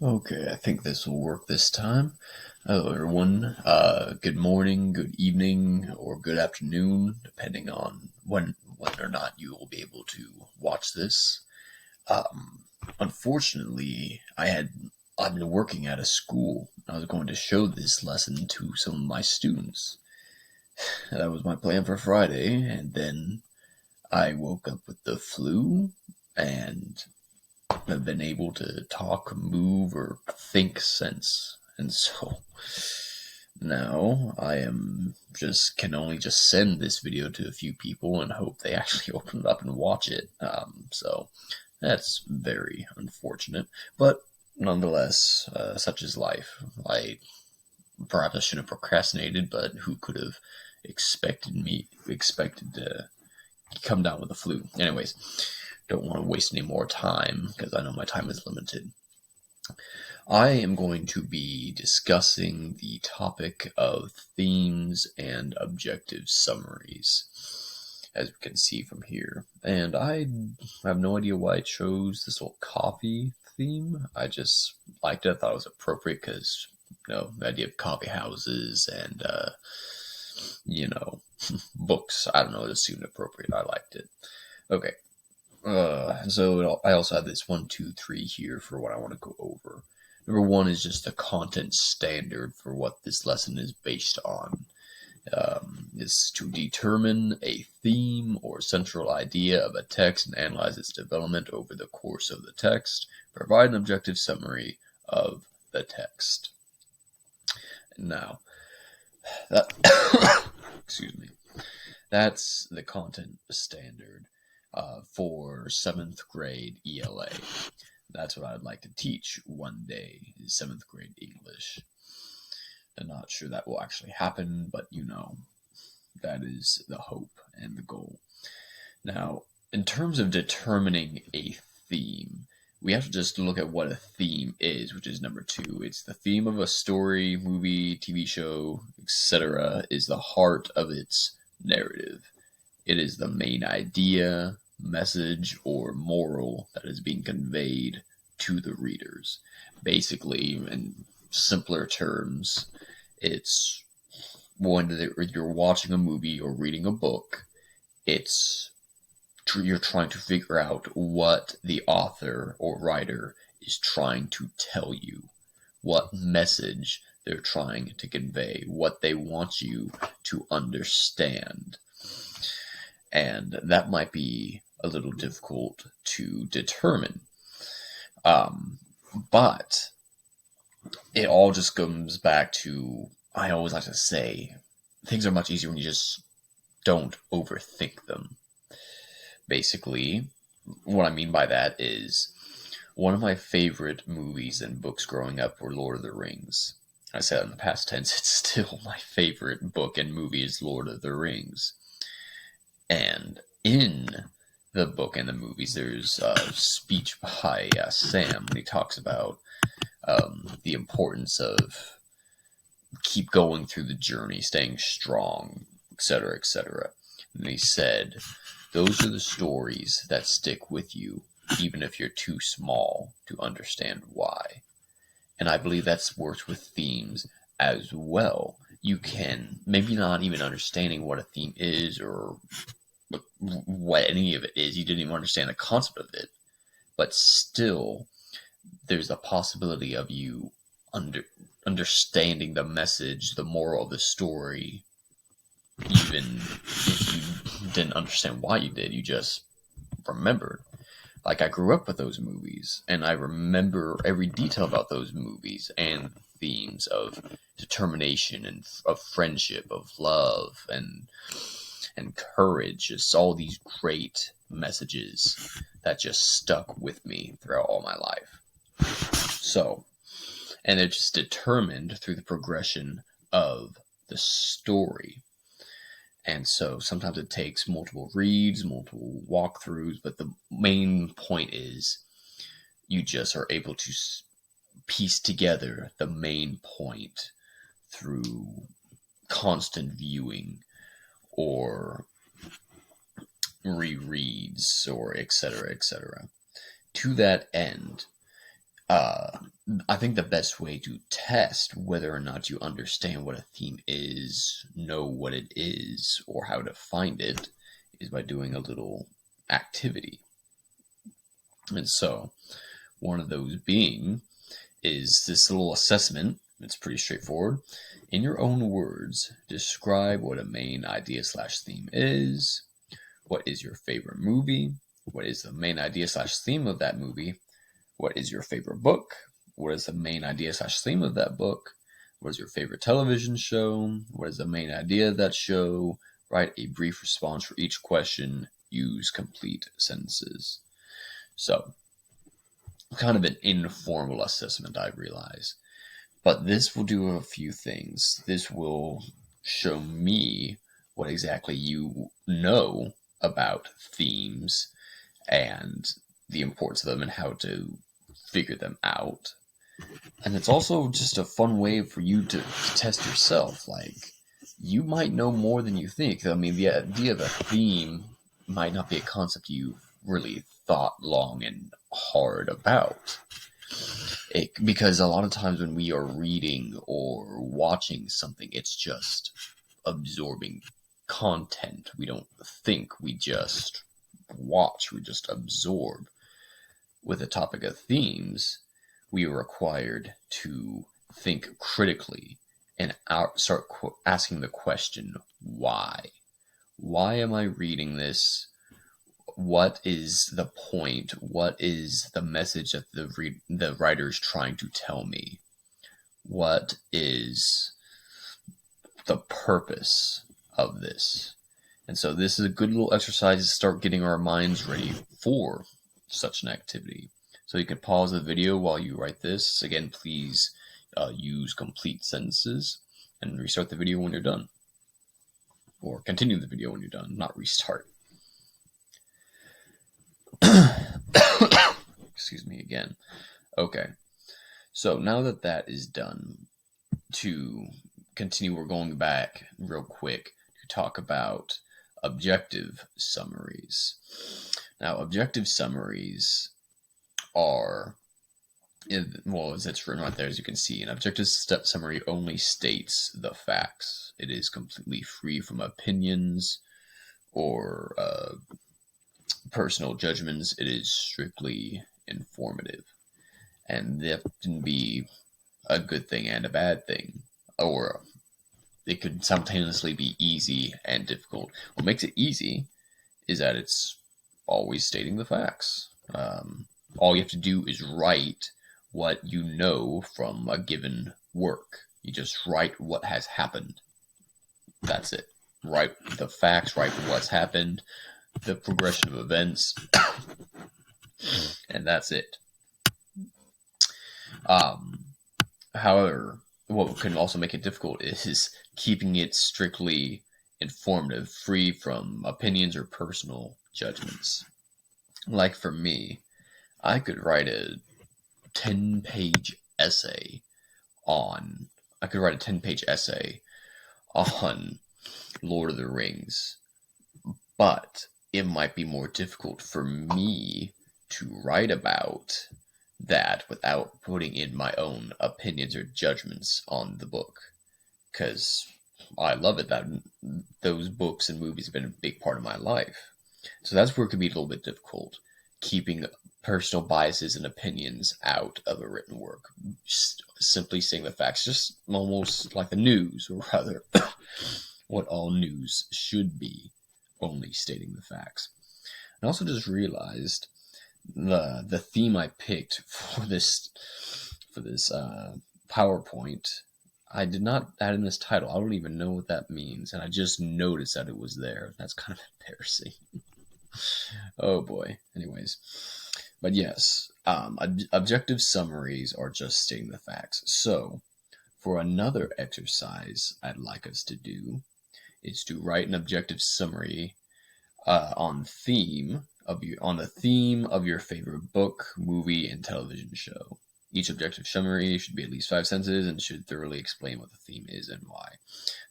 Okay, I think this will work this time. Hello, everyone. Good morning, good evening, or good afternoon, depending on when or not you will be able to watch this. Um, Unfortunately, I've been working at a school. I was going to show this lesson to some of my students. That was my plan for Friday, and then I woke up with the flu, and have been able to talk, move, or think since. And so now I am just can only just send this video to a few people and hope they actually open it up and watch it. So that's very unfortunate, but nonetheless, such is life. Perhaps I should have procrastinated, but who could have expected to come down with the flu? Anyways, don't want to waste any more time because I know my time is limited. I am going to be discussing the topic of themes and objective summaries, as we can see from here. And I have no idea why I chose this whole coffee theme. I just liked it. I thought it was appropriate because, the idea of coffee houses and, books. I don't know, it just seemed appropriate. I liked it. Okay. So I also have this 1, 2, 3 here for what I want to go over. Number one is just the content standard for what this lesson is based on. Is to determine a theme or central idea of a text and analyze its development over the course of the text. Provide an objective summary of the text. Now, that excuse me. That's the content standard for 7th grade ELA. That's what I'd like to teach one day, is 7th grade English. I'm not sure that will actually happen, but that is the hope and the goal. Now, in terms of determining a theme, we have to just look at what a theme is, which is number 2. It's the theme of a story, movie, TV show, etc. is the heart of its narrative. It is the main idea, message, or moral that is being conveyed to the readers. Basically, in simpler terms, it's when you're watching a movie or reading a book, you're trying to figure out what the author or writer is trying to tell you, what message they're trying to convey, what they want you to understand. And that might be a little difficult to determine. But it all just comes back to, I always like to say, things are much easier when you just don't overthink them. Basically, what I mean by that is, one of my favorite movies and books growing up were Lord of the Rings. I said in the past tense, it's still my favorite book and movie is Lord of the Rings. And in the book and the movies, there's a speech by Sam when he talks about the importance of keep going through the journey, staying strong, etc., etc. And he said, those are the stories that stick with you, even if you're too small to understand why. And I believe that's works with themes as well. You can, maybe not even understanding what a theme is or what any of it is, you didn't even understand the concept of it, but still, there's a possibility of you understanding the message, the moral of the story, even if you didn't understand why you did, you just remembered. Like, I grew up with those movies, and I remember every detail about those movies and themes of determination and of friendship, of love, and courage. Just all these great messages that just stuck with me throughout all my life. So, and they're just determined through the progression of the story. And so sometimes it takes multiple reads, multiple walkthroughs, but the main point is you just are able to piece together the main point through constant viewing or rereads or etc., etc. To that end, I think the best way to test whether or not you understand what a theme is, know what it is, or how to find it is by doing a little activity. And so, one of those being is this little assessment. It's pretty straightforward. In your own words, describe what a main idea slash theme is. What is your favorite movie? What is the main idea slash theme of that movie? What is your favorite book? What is the main idea slash theme of that book? What is your favorite television show? What is the main idea of that show? Write a brief response for each question. Use complete sentences. So, kind of an informal assessment, I realize. But this will do a few things. This will show me what exactly you know about themes and the importance of them and how to figure them out. And it's also just a fun way for you to test yourself. Like, you might know more than you think. I mean, the idea of a theme might not be a concept you've really thought long and hard about. Because a lot of times when we are reading or watching something, it's just absorbing content. We don't think, we just watch, we just absorb. With the topic of themes, we are required to think critically and start asking the question, why? Why am I reading this? What is the point? What is the message that the writer is trying to tell me? What is the purpose of this? And so this is a good little exercise to start getting our minds ready for such an activity. So you can pause the video while you write this. Again, please use complete sentences and restart the video when you're done. Or continue the video when you're done, not restart. Excuse me again. Okay. So now that that is done, to continue, we're going back real quick to talk about objective summaries. Now, objective summaries are, well, as it's written right there, as you can see, an objective summary only states the facts. It is completely free from opinions or personal judgments. It is strictly informative. And that can be a good thing and a bad thing. Or it could simultaneously be easy and difficult. What makes it easy is that it's always stating the facts. All you have to do is write what you know from a given work. You just write what has happened. That's it. Write the facts, write what's happened, the progression of events, and that's it. However, what can also make it difficult is keeping it strictly informative, free from opinions or personal judgments. Like for me, I could write a 10-page essay on Lord of the Rings, but it might be more difficult for me to write about that without putting in my own opinions or judgments on the book, because I love it that those books and movies have been a big part of my life. So that's where it can be a little bit difficult, keeping personal biases and opinions out of a written work. Just simply saying the facts, just almost like the news, or rather, what all news should be, only stating the facts. I also just realized the theme I picked for this PowerPoint, I did not add in this title. I don't even know what that means, and I just noticed that it was there. That's kind of embarrassing. Oh boy. Anyways, but yes, objective summaries are just stating the facts. So, for another exercise I'd like us to do is to write an objective summary on the theme of your favorite book, movie, and television show. Each objective summary should be at least 5 sentences and should thoroughly explain what the theme is and why.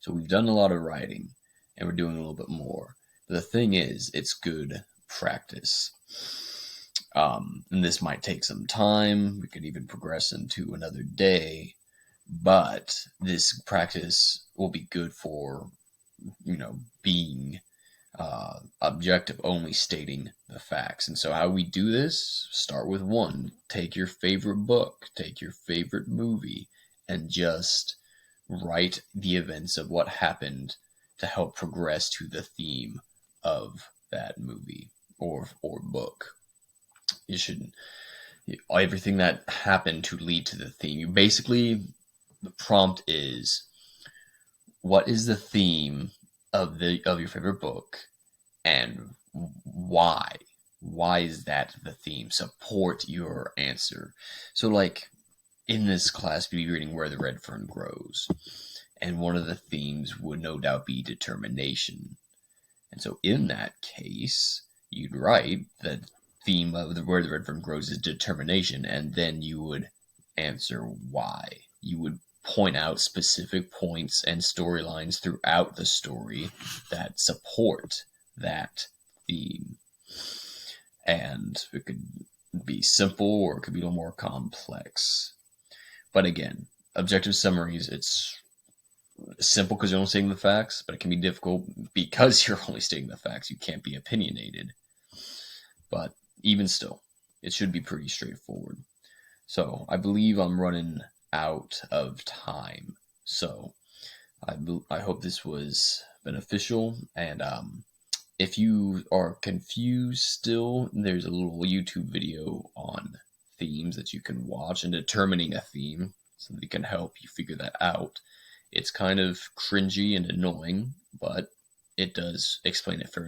So we've done a lot of writing, and we're doing a little bit more. But the thing is, it's good practice. And this might take some time. We could even progress into another day, but this practice will be good for, being objective, only stating the facts. And so, how we do this, start with one. Take your favorite book, take your favorite movie, and just write the events of what happened to help progress to the theme of that movie or book. You should everything that happened to lead to the theme. You basically, the prompt is, what is the theme of your favorite book, and why? Why is that the theme? Support your answer. So, like in this class, we'll be reading Where the Red Fern Grows, and one of the themes would no doubt be determination. And so, in that case, you'd write that theme of Where the Red Fern Grows is determination, and then you would answer why. You would point out specific points and storylines throughout the story that support that theme. And it could be simple or it could be a little more complex. But again, objective summaries, it's simple because you're only stating the facts, but it can be difficult because you're only stating the facts. You can't be opinionated. But even still, it should be pretty straightforward. So I believe I'm running out of time. So I hope this was beneficial. And if you are confused still, there's a little YouTube video on themes that you can watch and determining a theme so that it can help you figure that out. It's kind of cringy and annoying, but it does explain it fairly